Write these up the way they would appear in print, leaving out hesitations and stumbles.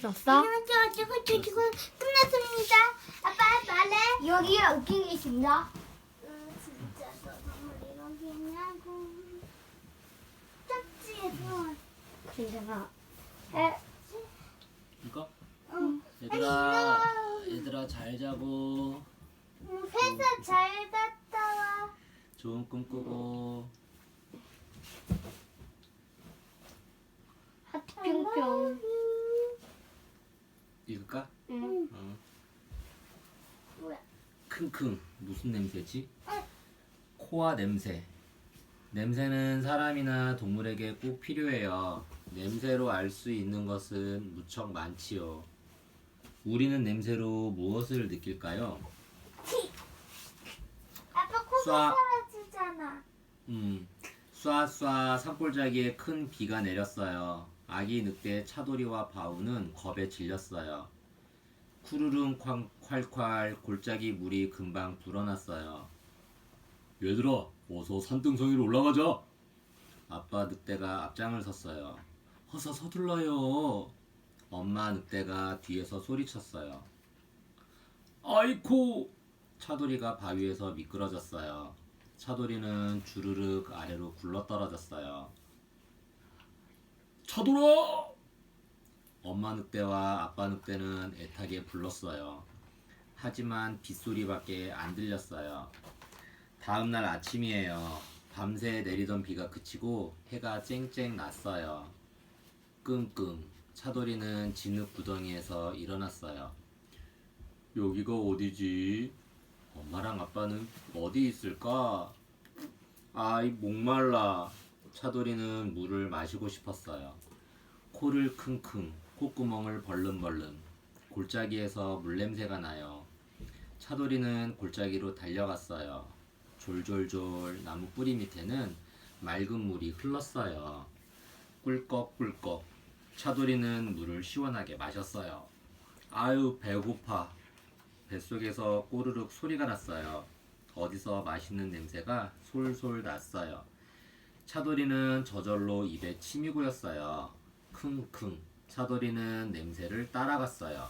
들었어? 어쩌고 끝났습니다. 아빠 말해. 여기에 웃긴 게 있습니다. 진짜 너무 이러겠냐고. 짝지에서. 진짜가. 해. 이거? 응. 얘들아 잘 자고 회사 잘 갔다 와. 좋은 꿈 꾸고. 하트 뿅뿅. 읽을까? 응. 뭐야? 킁킁 무슨 냄새지? 응. 코와 냄새. 냄새는 사람이나 동물에게 꼭 필요해요. 냄새로 알 수 있는 것은 무척 많지요. 우리는 냄새로 무엇을 느낄까요? 아빠 코가 사라지잖아. 쏴쏴 산골짜기에 큰 비가 내렸어요. 아기 늑대 차돌이와 바우는 겁에 질렸어요. 쿠르릉 콸콸 골짜기 물이 금방 불어났어요. 얘들아, 어서 산등성이로 올라가자. 아빠 늑대가 앞장을 섰어요. 어서 서둘러요. 엄마 늑대가 뒤에서 소리쳤어요. 아이코! 차돌이가 바위에서 미끄러졌어요. 차돌이는 주르륵 아래로 굴러떨어졌어요. 차돌아! 엄마 늑대와 아빠 늑대는 애타게 불렀어요. 하지만 빗소리밖에 안 들렸어요. 다음날 아침이에요. 밤새 내리던 비가 그치고 해가 쨍쨍 났어요. 끙끙 차돌이는 진흙 구덩이에서 일어났어요. 여기가 어디지? 엄마랑 아빠는 어디 있을까? 아이 목말라. 차돌이는 물을 마시고 싶었어요. 코를 킁킁 콧구멍을 벌름벌름 골짜기에서 물냄새가 나요. 차돌이는 골짜기로 달려갔어요. 졸졸졸 나무 뿌리 밑에는 맑은 물이 흘렀어요. 꿀꺽꿀꺽 차돌이는 물을 시원하게 마셨어요. 아유 배고파. 뱃속에서 꼬르륵 소리가 났어요. 어디서 맛있는 냄새가 솔솔 났어요. 차돌이는 저절로 입에 침이 고였어요. 킁킁 차돌이는 냄새를 따라갔어요.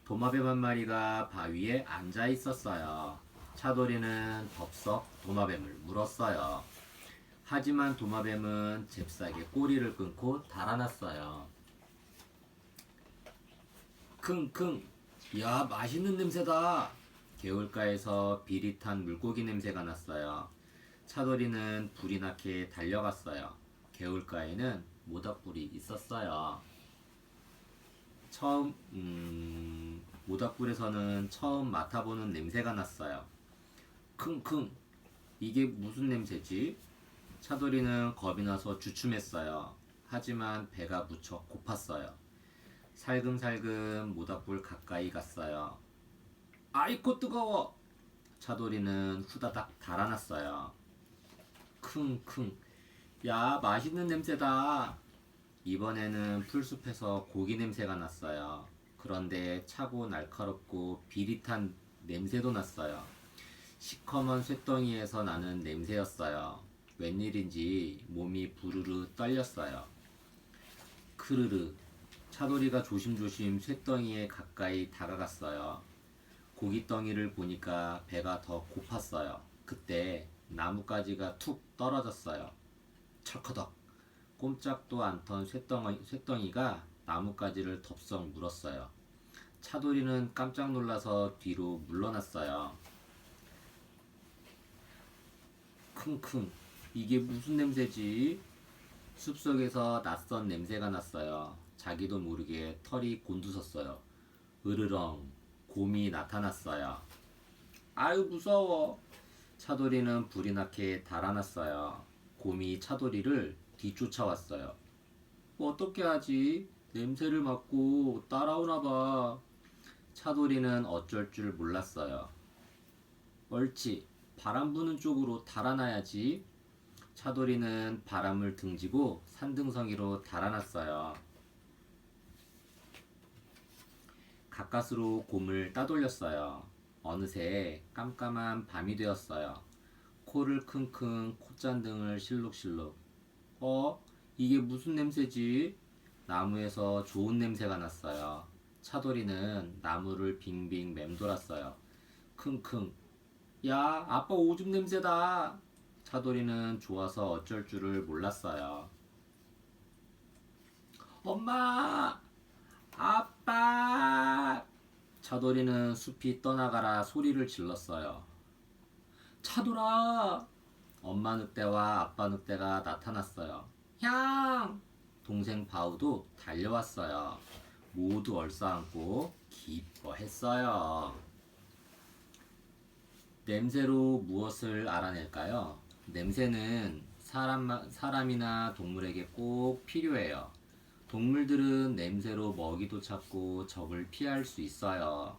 도마뱀 한 마리가 바위에 앉아 있었어요. 차돌이는 덥석 도마뱀을 물었어요. 하지만 도마뱀은 잽싸게 꼬리를 끊고 달아났어요. 킁킁 야 맛있는 냄새다. 개울가에서 비릿한 물고기 냄새가 났어요. 차돌이는 불이 나게 달려갔어요. 개울가에는 모닥불이 있었어요. 모닥불에서는 처음 맡아보는 냄새가 났어요. 킁킁 이게 무슨 냄새지? 차돌이는 겁이 나서 주춤했어요. 하지만 배가 무척 고팠어요. 살금살금 모닥불 가까이 갔어요. 아이코 뜨거워! 차돌이는 후다닥 달아났어요. 킁킁 야 맛있는 냄새다. 이번에는 풀숲에서 고기 냄새가 났어요. 그런데 차고 날카롭고 비릿한 냄새도 났어요. 시커먼 쇳덩이에서 나는 냄새였어요. 웬일인지 몸이 부르르 떨렸어요. 크르르 차돌이가 조심조심 쇳덩이에 가까이 다가갔어요. 고깃덩이를 보니까 배가 더 고팠어요. 그때 나뭇가지가 툭 떨어졌어요. 철커덕 꼼짝도 않던 쇳덩이가 나뭇가지를 덥석 물었어요. 차돌이는 깜짝 놀라서 뒤로 물러났어요. 킁킁 이게 무슨 냄새지? 숲속에서 낯선 냄새가 났어요. 자기도 모르게 털이 곤두섰어요. 으르렁 곰이 나타났어요. 아유 무서워. 차돌이는 불이 나게 달아났어요. 곰이 차돌이를 뒤쫓아왔어요. 어떻게 하지? 냄새를 맡고 따라오나 봐. 차돌이는 어쩔 줄 몰랐어요. 옳지. 바람 부는 쪽으로 달아나야지. 차돌이는 바람을 등지고 산등성이로 달아났어요. 가까스로 곰을 따돌렸어요. 어느새 깜깜한 밤이 되었어요. 코를 킁킁 콧잔등을 실룩실룩. 이게 무슨 냄새지? 나무에서 좋은 냄새가 났어요. 차돌이는 나무를 빙빙 맴돌았어요. 킁킁. 야, 아빠 오줌 냄새다. 차돌이는 좋아서 어쩔 줄을 몰랐어요. 엄마! 아빠! 차돌이는 숲이 떠나가라 소리를 질렀어요. 차돌아! 엄마 늑대와 아빠 늑대가 나타났어요. 형! 동생 바우도 달려왔어요. 모두 얼싸안고 기뻐했어요. 냄새로 무엇을 알아낼까요? 냄새는 사람이나 동물에게 꼭 필요해요. 동물들은 냄새로 먹이도 찾고 적을 피할 수 있어요.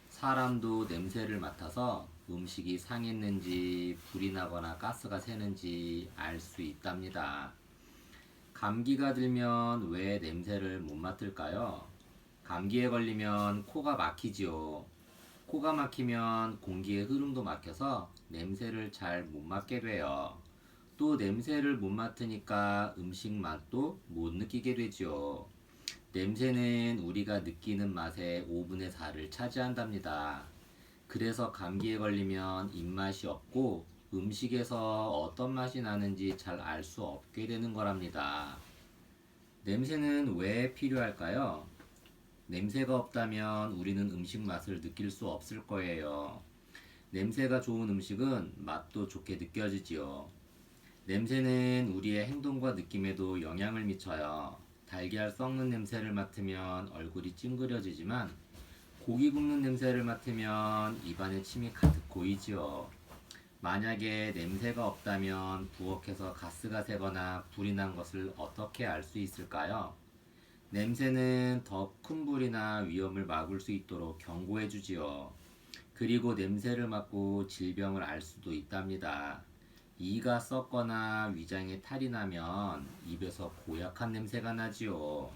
사람도 냄새를 맡아서 음식이 상했는지 불이 나거나 가스가 새는지 알 수 있답니다. 감기가 들면 왜 냄새를 못 맡을까요? 감기에 걸리면 코가 막히지요. 코가 막히면 공기의 흐름도 막혀서 냄새를 잘 못 맡게 돼요. 또 냄새를 못 맡으니까 음식 맛도 못 느끼게 되지요. 냄새는 우리가 느끼는 맛의 5분의 4를 차지한답니다. 그래서 감기에 걸리면 입맛이 없고 음식에서 어떤 맛이 나는지 잘 알 수 없게 되는 거랍니다. 냄새는 왜 필요할까요? 냄새가 없다면 우리는 음식 맛을 느낄 수 없을 거예요. 냄새가 좋은 음식은 맛도 좋게 느껴지지요. 냄새는 우리의 행동과 느낌에도 영향을 미쳐요. 달걀 썩는 냄새를 맡으면 얼굴이 찡그려지지만 고기 굽는 냄새를 맡으면 입안에 침이 가득 고이지요. 만약에 냄새가 없다면 부엌에서 가스가 새거나 불이 난 것을 어떻게 알 수 있을까요? 냄새는 더 큰 불이나 위험을 막을 수 있도록 경고해 주지요. 그리고 냄새를 맡고 질병을 알 수도 있답니다. 이가 썩거나 위장에 탈이 나면 입에서 고약한 냄새가 나지요.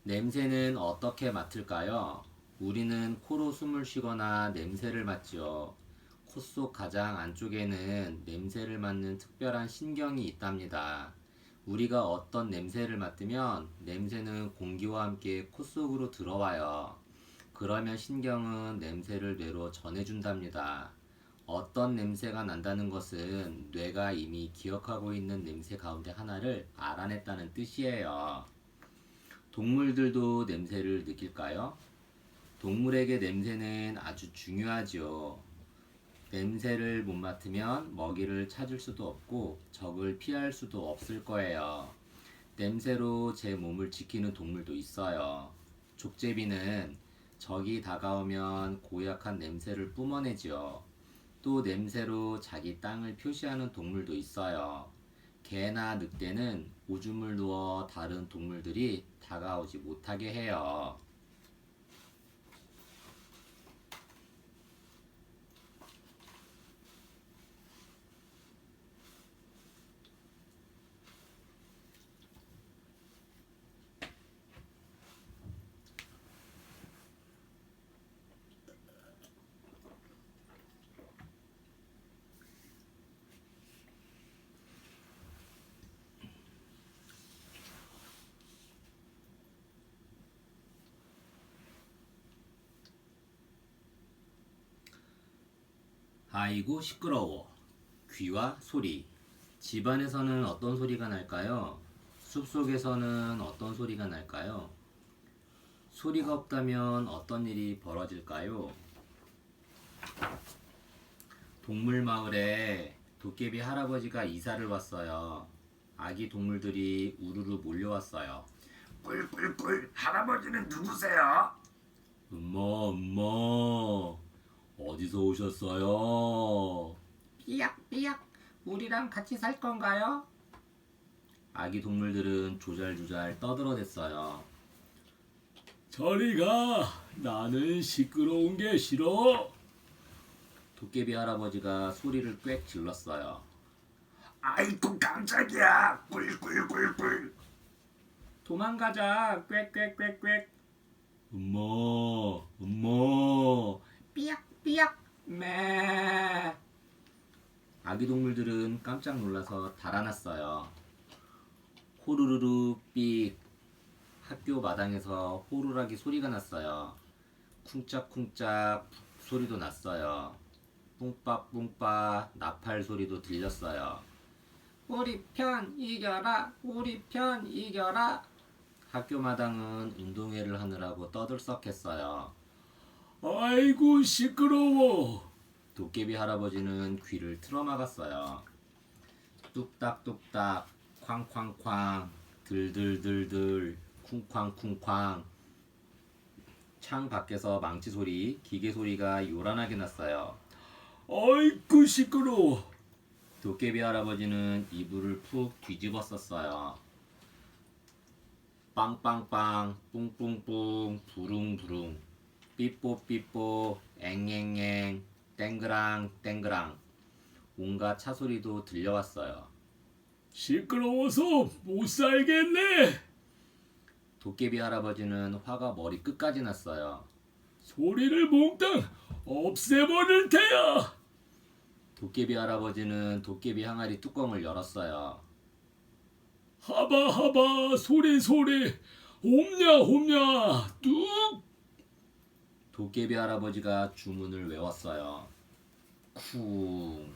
냄새는 어떻게 맡을까요? 우리는 코로 숨을 쉬거나 냄새를 맡지요. 코 속 가장 안쪽에는 냄새를 맡는 특별한 신경이 있답니다. 우리가 어떤 냄새를 맡으면 냄새는 공기와 함께 코 속으로 들어와요. 그러면 신경은 냄새를 뇌로 전해준답니다. 어떤 냄새가 난다는 것은 뇌가 이미 기억하고 있는 냄새 가운데 하나를 알아냈다는 뜻이에요. 동물들도 냄새를 느낄까요? 동물에게 냄새는 아주 중요하죠. 냄새를 못 맡으면 먹이를 찾을 수도 없고 적을 피할 수도 없을 거예요. 냄새로 제 몸을 지키는 동물도 있어요. 족제비는 적이 다가오면 고약한 냄새를 뿜어내지요. 또 냄새로 자기 땅을 표시하는 동물도 있어요. 개나 늑대는 오줌을 누워 다른 동물들이 다가오지 못하게 해요. 아이고 시끄러워. 귀와 소리. 집안에서는 어떤 소리가 날까요? 숲속에서는 어떤 소리가 날까요? 소리가 없다면 어떤 일이 벌어질까요? 동물 마을에 도깨비 할아버지가 이사를 왔어요. 아기 동물들이 우르르 몰려왔어요. 꿀꿀꿀 할아버지는 누구세요? 엄마, 어디서 오셨어요? 삐약삐약 우리랑 같이 살 건가요? 아기 동물들은 조잘조잘 떠들어댔어요. 저리 가! 나는 시끄러운 게 싫어! 도깨비 할아버지가 소리를 꽥 질렀어요. 아이고 깜짝이야 꿀꿀꿀꿀 도망가자, 꽥꽥꽥꽥. 엄마, 삐약삐약 매 아기 동물들은 깜짝 놀라서 달아났어요. 호루루루 삑. 학교 마당에서 호루라기 소리가 났어요. 쿵짝쿵짝 소리도 났어요. 뿡빠뿡빠 나팔 소리도 들렸어요. 우리 편 이겨라. 우리 편 이겨라. 학교 마당은 운동회를 하느라고 떠들썩했어요. 아이고 시끄러워. 도깨비 할아버지는 귀를 틀어막았어요. 뚝딱뚝딱 쾅쾅쾅 들들들들 쿵쾅쿵쾅. 창 밖에서 망치 소리, 기계 소리가 요란하게 났어요. 아이고 시끄러워. 도깨비 할아버지는 이불을 푹 뒤집어 썼어요. 빵빵빵, 뿡뿡뿡, 부릉부릉, 삐뽀삐뽀, 앵앵앵, 땡그랑 땡그랑. 온갖 차 소리도 들려왔어요. 시끄러워서 못 살겠네. 도깨비 할아버지는 화가 머리 끝까지 났어요. 소리를 몽땅 없애버릴 테야. 도깨비 할아버지는 도깨비 항아리 뚜껑을 열었어요. 하바하바 소리 소리 홈냐 홈냐 뚝. 도깨비 할아버지가 주문을 외웠어요. 쿵.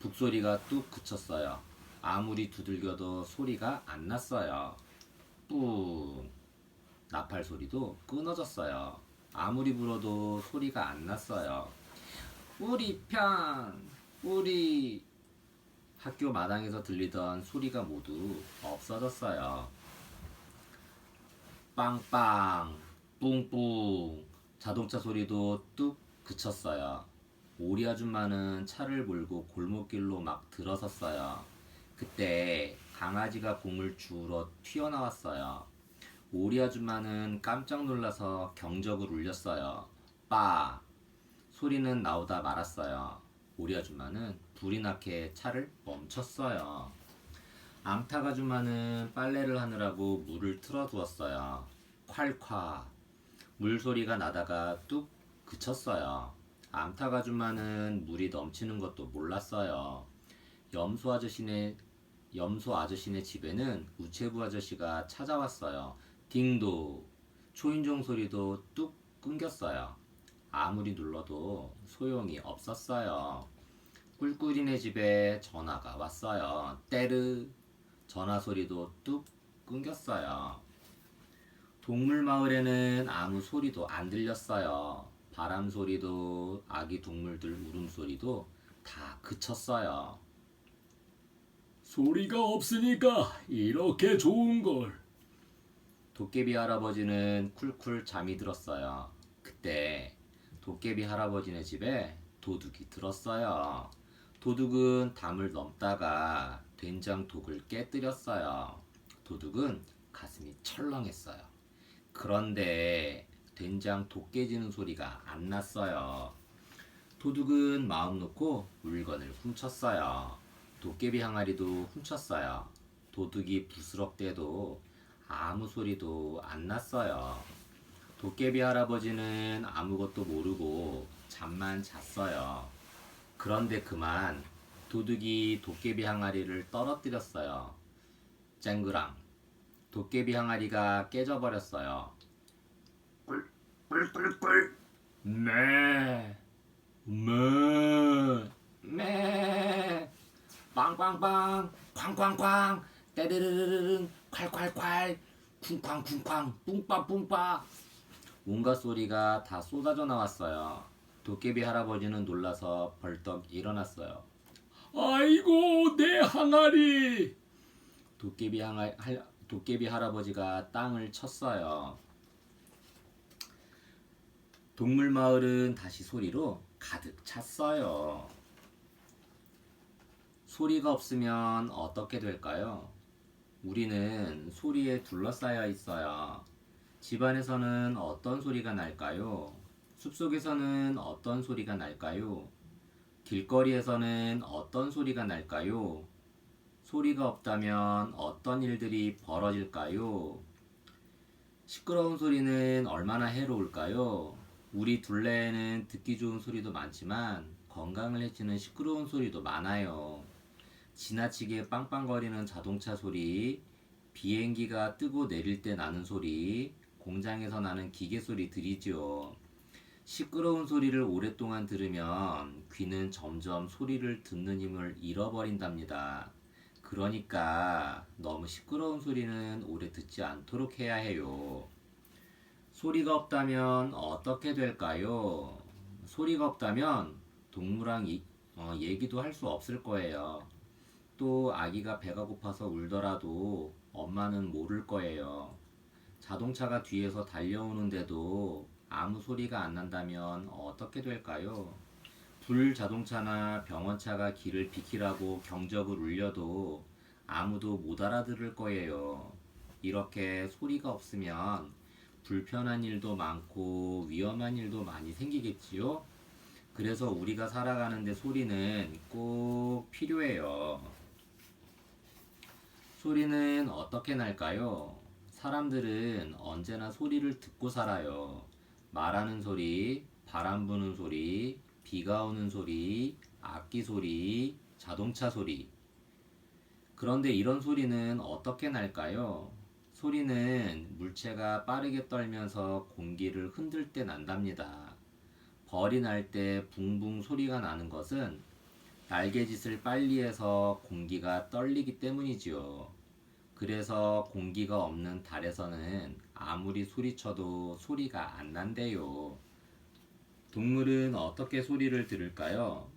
북소리가 뚝 그쳤어요. 아무리 두들겨도 소리가 안 났어요. 뿡. 나팔 소리도 끊어졌어요. 아무리 불어도 소리가 안 났어요. 우리 편. 우리. 학교 마당에서 들리던 소리가 모두 없어졌어요. 빵빵, 뿡뿡. 자동차 소리도 뚝 그쳤어요. 오리 아줌마는 차를 몰고 골목길로 막 들어섰어요. 그때 강아지가 공을 주우러 튀어나왔어요. 오리 아줌마는 깜짝 놀라서 경적을 울렸어요. 빠! 소리는 나오다 말았어요. 오리 아줌마는 불이 나게 차를 멈췄어요. 암탉 아줌마는 빨래를 하느라고 물을 틀어두었어요. 콸콸! 물소리가 나다가 뚝 그쳤어요. 암탉 아줌마는 물이 넘치는 것도 몰랐어요. 염소 아저씨네 집에는 우체부 아저씨가 찾아왔어요. 딩도. 초인종 소리도 뚝 끊겼어요. 아무리 눌러도 소용이 없었어요. 꿀꿀이네 집에 전화가 왔어요. 때르. 전화 소리도 뚝 끊겼어요. 동물 마을에는 아무 소리도 안 들렸어요. 바람 소리도 아기 동물들 울음소리도 다 그쳤어요. 소리가 없으니까 이렇게 좋은 걸. 도깨비 할아버지는 쿨쿨 잠이 들었어요. 그때 도깨비 할아버지네 집에 도둑이 들었어요. 도둑은 담을 넘다가 된장독을 깨뜨렸어요. 도둑은 가슴이 철렁했어요. 그런데 된장독 깨지는 소리가 안 났어요. 도둑은 마음 놓고 물건을 훔쳤어요. 도깨비 항아리도 훔쳤어요. 도둑이 부스럭대도 아무 소리도 안 났어요. 도깨비 할아버지는 아무것도 모르고 잠만 잤어요. 그런데 그만 도둑이 도깨비 항아리를 떨어뜨렸어요. 쨍그랑. 도깨비 항아리가 깨져버렸어요. 꿀꿀꿀. 네. 매. 빵빵빵. 쾅쾅쾅. 때르르르릉. 콸콸콸. 쿵쾅쿵쾅. 뿡빠뿡빠. 온갖 소리가 다 쏟아져 나왔어요. 도깨비 할아버지는 놀라서 벌떡 일어났어요. 아이고 내 항아리. 도깨비 할아버지가 땅을 쳤어요. 동물 마을은 다시 소리로 가득 찼어요. 소리가 없으면 어떻게 될까요? 우리는 소리에 둘러싸여 있어요. 집안에서는 어떤 소리가 날까요? 숲속에서는 어떤 소리가 날까요? 길거리에서는 어떤 소리가 날까요? 소리가 없다면 어떤 일들이 벌어질까요? 시끄러운 소리는 얼마나 해로울까요? 우리 둘레에는 듣기 좋은 소리도 많지만 건강을 해치는 시끄러운 소리도 많아요. 지나치게 빵빵거리는 자동차 소리, 비행기가 뜨고 내릴 때 나는 소리, 공장에서 나는 기계 소리들이지요. 시끄러운 소리를 오랫동안 들으면 귀는 점점 소리를 듣는 힘을 잃어버린답니다. 그러니까 너무 시끄러운 소리는 오래 듣지 않도록 해야 해요. 소리가 없다면 어떻게 될까요? 소리가 없다면 동무랑 얘기도 할 수 없을 거예요. 또 아기가 배가 고파서 울더라도 엄마는 모를 거예요. 자동차가 뒤에서 달려오는데도 아무 소리가 안 난다면 어떻게 될까요? 불자동차나 병원차가 길을 비키라고 경적을 울려도 아무도 못 알아들을 거예요. 이렇게 소리가 없으면 불편한 일도 많고 위험한 일도 많이 생기겠지요? 그래서 우리가 살아가는데 소리는 꼭 필요해요. 소리는 어떻게 날까요? 사람들은 언제나 소리를 듣고 살아요. 말하는 소리, 바람 부는 소리, 비가 오는 소리, 악기 소리, 자동차 소리. 그런데 이런 소리는 어떻게 날까요? 소리는 물체가 빠르게 떨면서 공기를 흔들 때 난답니다. 벌이 날 때 붕붕 소리가 나는 것은 날개짓을 빨리 해서 공기가 떨리기 때문이지요. 그래서 공기가 없는 달에서는 아무리 소리쳐도 소리가 안 난대요. 동물은 어떻게 소리를 들을까요?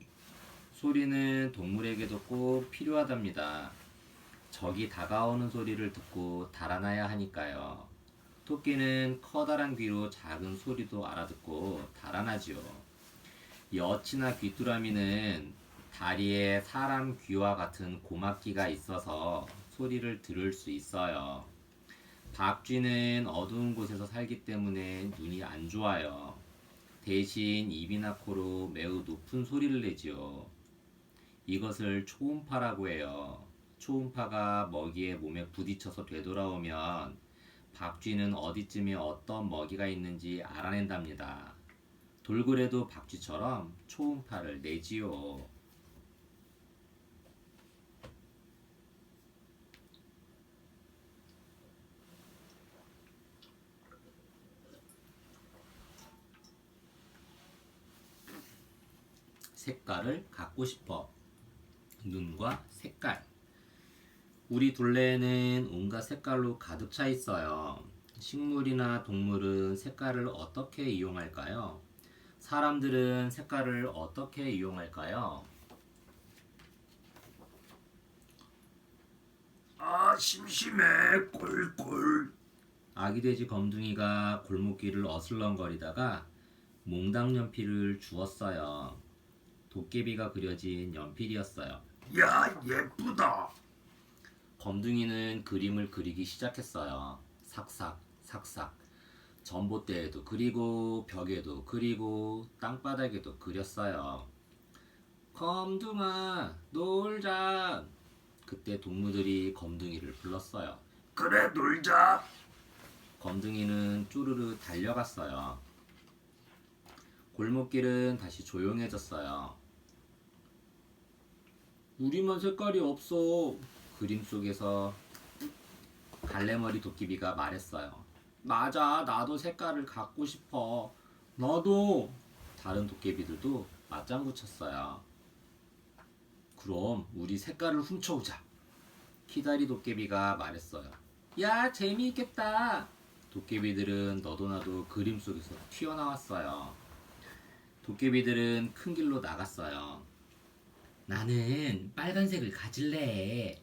소리는 동물에게도 꼭 필요하답니다. 적이 다가오는 소리를 듣고 달아나야 하니까요. 토끼는 커다란 귀로 작은 소리도 알아듣고 달아나지요. 여치나 귀뚜라미는 다리에 사람 귀와 같은 고막기가 있어서 소리를 들을 수 있어요. 박쥐는 어두운 곳에서 살기 때문에 눈이 안 좋아요. 대신 입이나 코로 매우 높은 소리를 내지요. 이것을 초음파라고 해요. 초음파가 먹이의 몸에 부딪혀서 되돌아오면 박쥐는 어디쯤에 어떤 먹이가 있는지 알아낸답니다. 돌고래도 박쥐처럼 초음파를 내지요. 색깔을 갖고 싶어. 눈과 색깔. 우리 둘레에는 온갖 색깔로 가득 차 있어요. 식물이나 동물은 색깔을 어떻게 이용할까요? 사람들은 색깔을 어떻게 이용할까요? 아, 심심해. 꿀꿀. 아기 돼지 검둥이가 골목길을 어슬렁거리다가 몽당 연필을 주웠어요. 도깨비가 그려진 연필이었어요. 야, 예쁘다. 검둥이는 그림을 그리기 시작했어요. 삭삭, 삭삭. 전봇대에도 그리고 벽에도 그리고 땅바닥에도 그렸어요. 검둥아, 놀자. 그때 동무들이 검둥이를 불렀어요. 그래, 놀자. 검둥이는 쪼르르 달려갔어요. 골목길은 다시 조용해졌어요. 우리만 색깔이 없어. 그림 속에서 갈래머리 도깨비가 말했어요. 맞아, 나도 색깔을 갖고 싶어. 나도. 다른 도깨비들도 맞장구 쳤어요. 그럼 우리 색깔을 훔쳐오자. 키다리 도깨비가 말했어요. 야, 재미있겠다. 도깨비들은 너도 나도 그림 속에서 튀어나왔어요. 도깨비들은 큰 길로 나갔어요. 나는 빨간색을 가질래.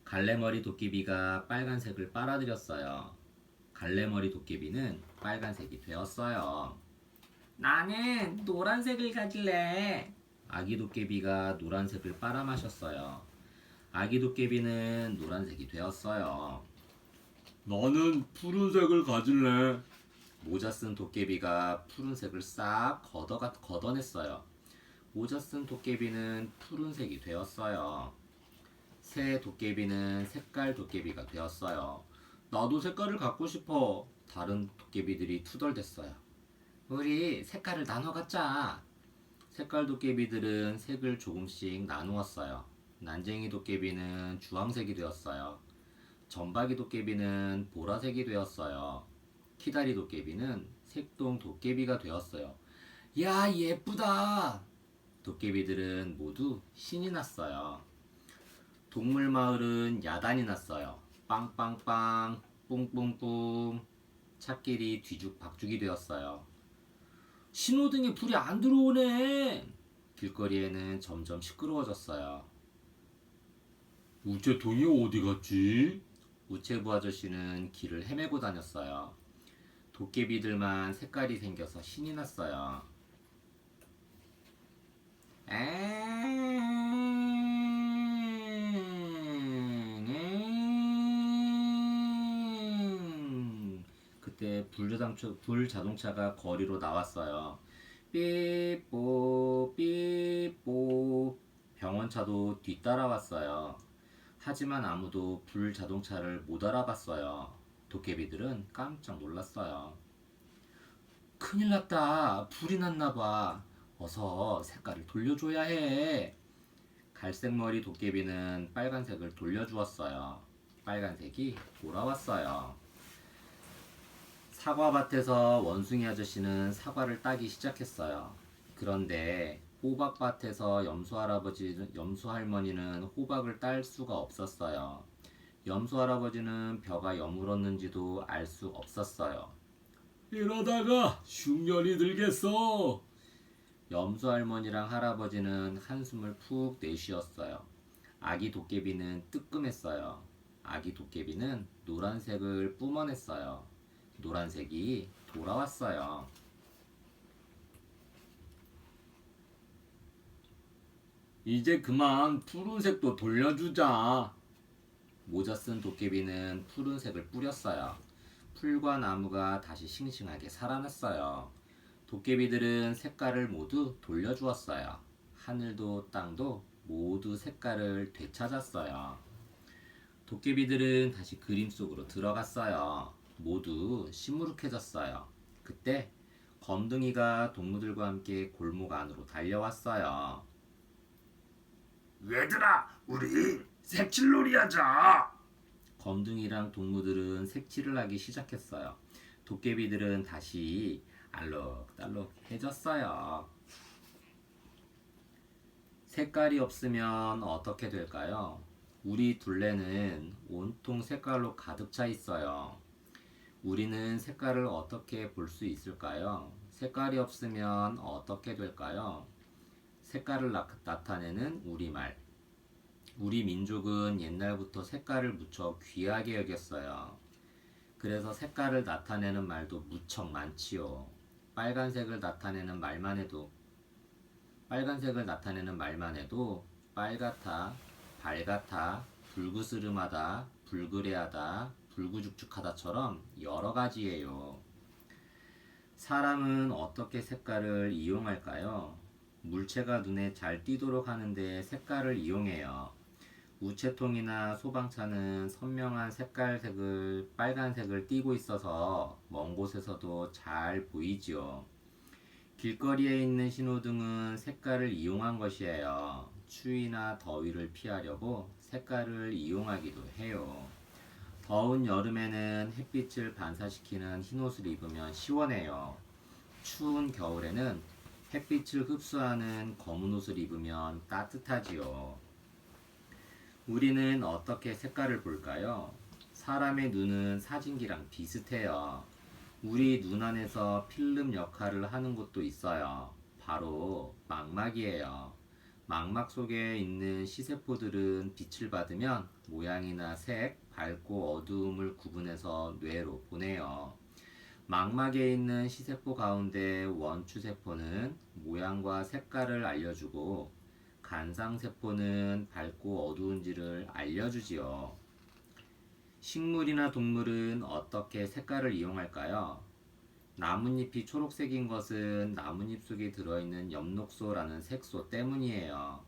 갈래머리 도깨비가 빨간색을 빨아들였어요. 갈래머리 도깨비는 빨간색이 되었어요. 나는 노란색을 가질래. 아기 도깨비가 노란색을 빨아마셨어요. 아기 도깨비는 노란색이 되었어요. 나는 푸른색을 가질래. 모자 쓴 도깨비가 푸른색을 싹 걷어냈어요. 모자 쓴 도깨비는 푸른색이 되었어요. 새 도깨비는 색깔 도깨비가 되었어요. 나도 색깔을 갖고 싶어. 다른 도깨비들이 투덜댔어요. 우리 색깔을 나눠 갖자. 색깔 도깨비들은 색을 조금씩 나누었어요. 난쟁이 도깨비는 주황색이 되었어요. 점박이 도깨비는 보라색이 되었어요. 키다리 도깨비는 색동 도깨비가 되었어요. 야, 예쁘다! 도깨비들은 모두 신이 났어요. 동물 마을은 야단이 났어요. 빵빵빵, 뿡뿡뿡. 찻길이 뒤죽박죽이 되었어요. 신호등에 불이 안 들어오네. 길거리에는 점점 시끄러워졌어요. 우체통이 어디 갔지? 우체부 아저씨는 길을 헤매고 다녔어요. 도깨비들만 색깔이 생겨서 신이 났어요. 그때 불자동차가 거리로 나왔어요. 삐뽀 삐뽀. 병원차도 뒤따라왔어요. 하지만 아무도 불자동차를 못 알아봤어요. 도깨비들은 깜짝 놀랐어요. 큰일 났다. 불이 났나 봐. 어서 색깔을 돌려줘야 해. 갈색머리 도깨비는 빨간색을 돌려주었어요. 빨간색이 돌아왔어요. 사과밭에서 원숭이 아저씨는 사과를 따기 시작했어요. 그런데 호박밭에서 염소 할머니는 호박을 딸 수가 없었어요. 염소 할아버지는 벼가 여물었는지도 알 수 없었어요. 이러다가 흉년이 들겠어. 염소 할머니랑 할아버지는 한숨을 푹 내쉬었어요. 아기 도깨비는 뜨끔했어요. 아기 도깨비는 노란색을 뿜어냈어요. 노란색이 돌아왔어요. 이제 그만 푸른색도 돌려주자. 모자 쓴 도깨비는 푸른색을 뿌렸어요. 풀과 나무가 다시 싱싱하게 살아났어요. 도깨비들은 색깔을 모두 돌려주었어요. 하늘도 땅도 모두 색깔을 되찾았어요. 도깨비들은 다시 그림 속으로 들어갔어요. 모두 시무룩해졌어요. 그때 검둥이가 동무들과 함께 골목 안으로 달려왔어요. 얘들아, 우리 색칠놀이 하자. 검둥이랑 동무들은 색칠을 하기 시작했어요. 도깨비들은 다시 알록달록해졌어요. 색깔이 없으면 어떻게 될까요? 우리 둘레는 온통 색깔로 가득 차 있어요. 우리는 색깔을 어떻게 볼 수 있을까요? 색깔이 없으면 어떻게 될까요? 색깔을 나타내는 우리말. 우리 민족은 옛날부터 색깔을 무척 귀하게 여겼어요. 그래서 색깔을 나타내는 말도 무척 많지요. 빨간색을 나타내는 말만 해도 빨갛다, 발같아, 불그스름하다, 불그레하다, 불구죽죽하다처럼 여러 가지예요. 사람은 어떻게 색깔을 이용할까요? 물체가 눈에 잘 띄도록 하는데 색깔을 이용해요. 우체통이나 소방차는 선명한 빨간색을 띠고 있어서 먼 곳에서도 잘 보이지요. 길거리에 있는 신호등은 색깔을 이용한 것이에요. 추위나 더위를 피하려고 색깔을 이용하기도 해요. 더운 여름에는 햇빛을 반사시키는 흰옷을 입으면 시원해요. 추운 겨울에는 햇빛을 흡수하는 검은 옷을 입으면 따뜻하지요. 우리는 어떻게 색깔을 볼까요? 사람의 눈은 사진기랑 비슷해요. 우리 눈 안에서 필름 역할을 하는 곳도 있어요. 바로 망막이에요. 망막 속에 있는 시세포들은 빛을 받으면 모양이나 색, 밝고 어두움을 구분해서 뇌로 보내요. 망막에 있는 시세포 가운데 원추세포는 모양과 색깔을 알려주고 간상세포는 밝고 어두운지를 알려주지요. 식물이나 동물은 어떻게 색깔을 이용할까요? 나뭇잎이 초록색인 것은 나뭇잎 속에 들어있는 엽록소라는 색소 때문이에요.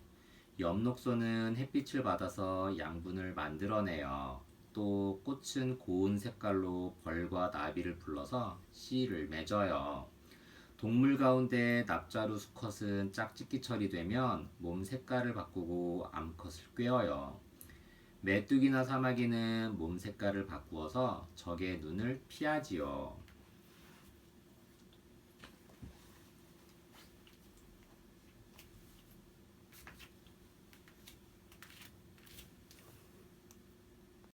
엽록소는 햇빛을 받아서 양분을 만들어내요. 또 꽃은 고운 색깔로 벌과 나비를 불러서 씨를 맺어요. 동물 가운데 납자루 수컷은 짝짓기 철이 되면 몸 색깔을 바꾸고 암컷을 꿰어요. 메뚜기나 사마귀는 몸 색깔을 바꾸어서 적의 눈을 피하지요.